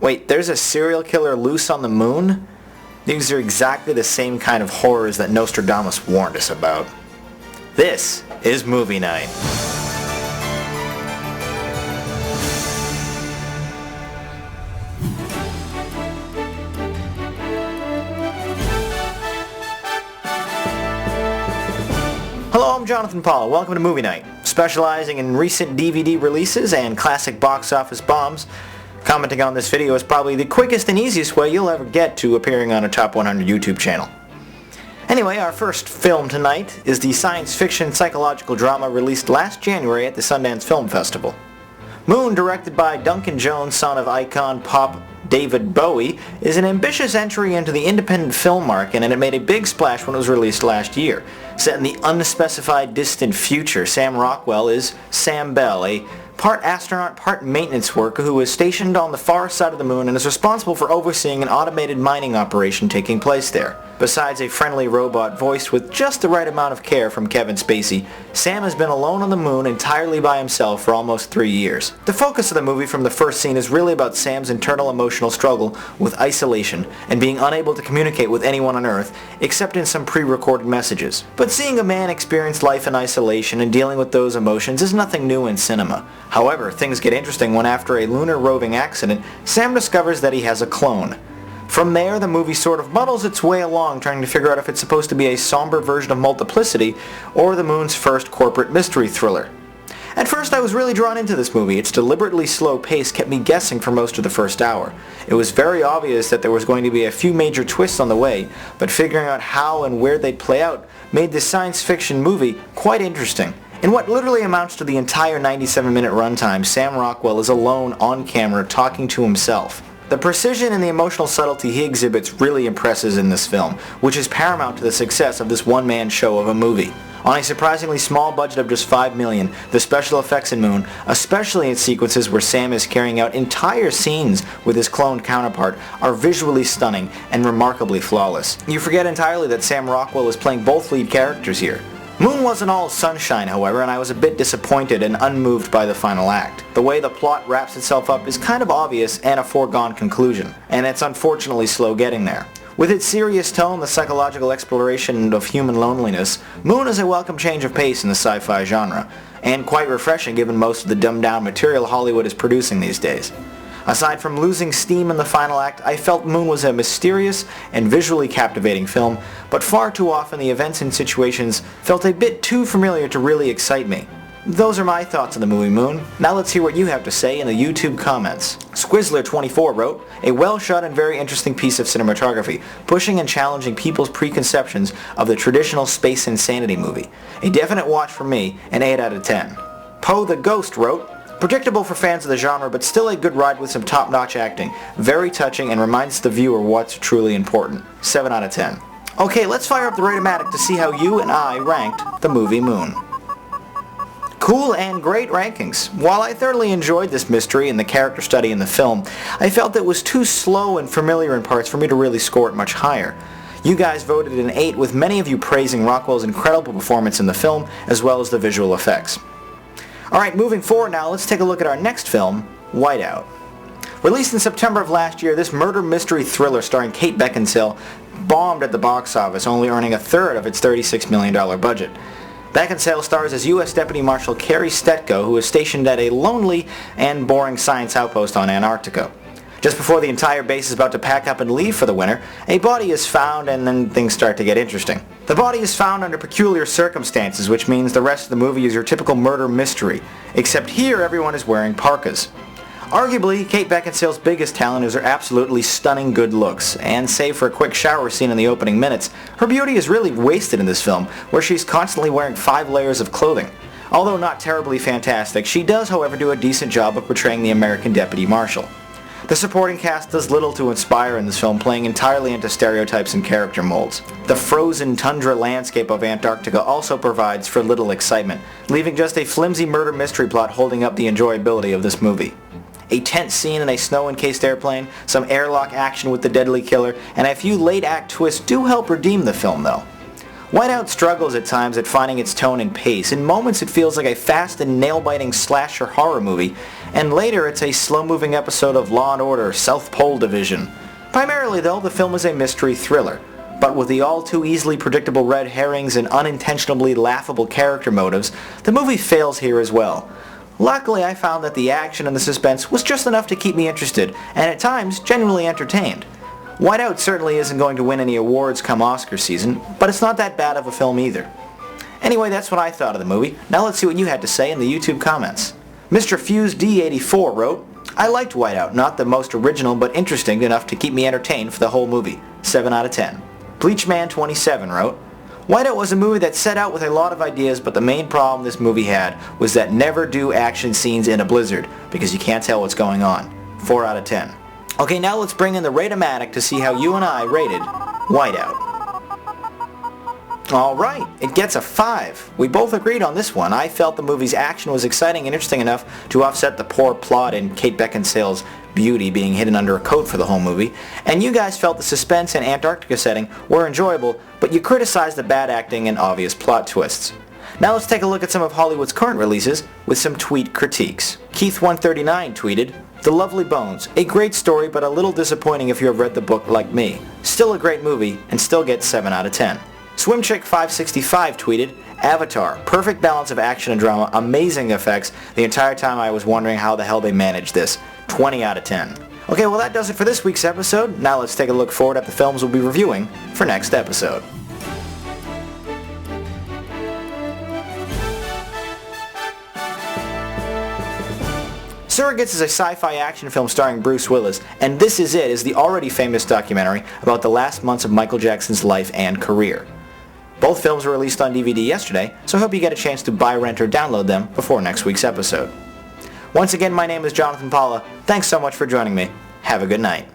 Wait, there's a serial killer loose on the moon? These are exactly the same kind of horrors that Nostradamus warned us about. This is Movie Night. Hello, I'm Jonathan Paul. Welcome to Movie Night. Specializing in recent DVD releases and classic box office bombs, commenting on this video is probably the quickest and easiest way you'll ever get to appearing on a Top 100 YouTube channel. Anyway, our first film tonight is the science fiction psychological drama released last January at the Sundance Film Festival. Moon, directed by Duncan Jones, son of icon pop David Bowie, is an ambitious entry into the independent film market, and it made a big splash when it was released last year. Set in the unspecified distant future, Sam Rockwell is Sam Bell, a part astronaut, part maintenance worker who is stationed on the far side of the moon and is responsible for overseeing an automated mining operation taking place there. Besides a friendly robot voiced with just the right amount of care from Kevin Spacey, Sam has been alone on the moon entirely by himself for almost 3 years. The focus of the movie from the first scene is really about Sam's internal emotional struggle with isolation and being unable to communicate with anyone on Earth except in some pre-recorded messages. But seeing a man experience life in isolation and dealing with those emotions is nothing new in cinema. However, things get interesting when after a lunar roving accident, Sam discovers that he has a clone. From there, the movie sort of muddles its way along, trying to figure out if it's supposed to be a somber version of Multiplicity or the moon's first corporate mystery thriller. At first, I was really drawn into this movie. Its deliberately slow pace kept me guessing for most of the first hour. It was very obvious that there was going to be a few major twists on the way, but figuring out how and where they'd play out made this science fiction movie quite interesting. In what literally amounts to the entire 97-minute runtime, Sam Rockwell is alone on camera talking to himself. The precision and the emotional subtlety he exhibits really impresses in this film, which is paramount to the success of this one-man show of a movie. On a surprisingly small budget of just $5 million, the special effects in Moon, especially in sequences where Sam is carrying out entire scenes with his cloned counterpart, are visually stunning and remarkably flawless. You forget entirely that Sam Rockwell is playing both lead characters here. Moon wasn't all sunshine, however, and I was a bit disappointed and unmoved by the final act. The way the plot wraps itself up is kind of obvious and a foregone conclusion, and it's unfortunately slow getting there. With its serious tone, the psychological exploration of human loneliness, Moon is a welcome change of pace in the sci-fi genre, and quite refreshing given most of the dumbed-down material Hollywood is producing these days. Aside from losing steam in the final act, I felt Moon was a mysterious and visually captivating film, but far too often the events and situations felt a bit too familiar to really excite me. Those are my thoughts on the movie Moon. Now let's hear what you have to say in the YouTube comments. Squizzler24 wrote, "A well-shot and very interesting piece of cinematography, pushing and challenging people's preconceptions of the traditional space insanity movie. A definite watch for me, an 8 out of 10. Poe the Ghost wrote, "Predictable for fans of the genre, but still a good ride with some top-notch acting. Very touching and reminds the viewer what's truly important. 7 out of 10. Okay, let's fire up the Ratomatic to see how you and I ranked the movie Moon. Cool and great rankings. While I thoroughly enjoyed this mystery and the character study in the film, I felt it was too slow and familiar in parts for me to really score it much higher. You guys voted an 8, with many of you praising Rockwell's incredible performance in the film, as well as the visual effects. Alright, moving forward now, let's take a look at our next film, Whiteout. Released in September of last year, this murder mystery thriller starring Kate Beckinsale bombed at the box office, only earning a third of its $36 million budget. Beckinsale stars as U.S. Deputy Marshal Carrie Stetko, who is stationed at a lonely and boring science outpost on Antarctica. Just before the entire base is about to pack up and leave for the winter, a body is found and then things start to get interesting. The body is found under peculiar circumstances, which means the rest of the movie is your typical murder mystery, except here everyone is wearing parkas. Arguably, Kate Beckinsale's biggest talent is her absolutely stunning good looks, and save for a quick shower scene in the opening minutes, her beauty is really wasted in this film, where she's constantly wearing 5 layers of clothing. Although not terribly fantastic, she does however do a decent job of portraying the American Deputy Marshal. The supporting cast does little to inspire in this film, playing entirely into stereotypes and character molds. The frozen tundra landscape of Antarctica also provides for little excitement, leaving just a flimsy murder mystery plot holding up the enjoyability of this movie. A tense scene in a snow-encased airplane, some airlock action with the deadly killer, and a few late-act twists do help redeem the film though. Whiteout struggles at times at finding its tone and pace. In moments it feels like a fast and nail-biting slasher horror movie, and later it's a slow-moving episode of Law & Order South Pole Division. Primarily though, the film is a mystery thriller, but with the all-too-easily predictable red herrings and unintentionally laughable character motives, the movie fails here as well. Luckily, I found that the action and the suspense was just enough to keep me interested, and at times genuinely entertained. Whiteout certainly isn't going to win any awards come Oscar season, but it's not that bad of a film either. Anyway, that's what I thought of the movie. Now let's see what you had to say in the YouTube comments. Mr. Fuse D84 wrote, I liked Whiteout, not the most original but interesting enough to keep me entertained for the whole movie. 7 out of 10. Bleachman27 wrote, Whiteout was a movie that set out with a lot of ideas, but the main problem this movie had was that never do action scenes in a blizzard, because you can't tell what's going on. 4 out of 10. Okay, now let's bring in the Rate-O-Matic to see how you and I rated Whiteout. Alright, it gets a 5. We both agreed on this one. I felt the movie's action was exciting and interesting enough to offset the poor plot and Kate Beckinsale's beauty being hidden under a coat for the whole movie, and you guys felt the suspense and Antarctica setting were enjoyable, but you criticized the bad acting and obvious plot twists. Now let's take a look at some of Hollywood's current releases with some tweet critiques. Keith139 tweeted, The Lovely Bones, a great story but a little disappointing if you have read the book like me. Still a great movie and still gets 7 out of 10. Swimchick565 tweeted, Avatar, perfect balance of action and drama, amazing effects. The entire time I was wondering how the hell they managed this. 20 out of 10. Okay, well that does it for this week's episode. Now let's take a look forward at the films we'll be reviewing for next episode. Surrogates is a sci-fi action film starring Bruce Willis, and This Is It is the already famous documentary about the last months of Michael Jackson's life and career. Both films were released on DVD yesterday, so I hope you get a chance to buy, rent, or download them before next week's episode. Once again, my name is Jonathan Paula. Thanks so much for joining me. Have a good night.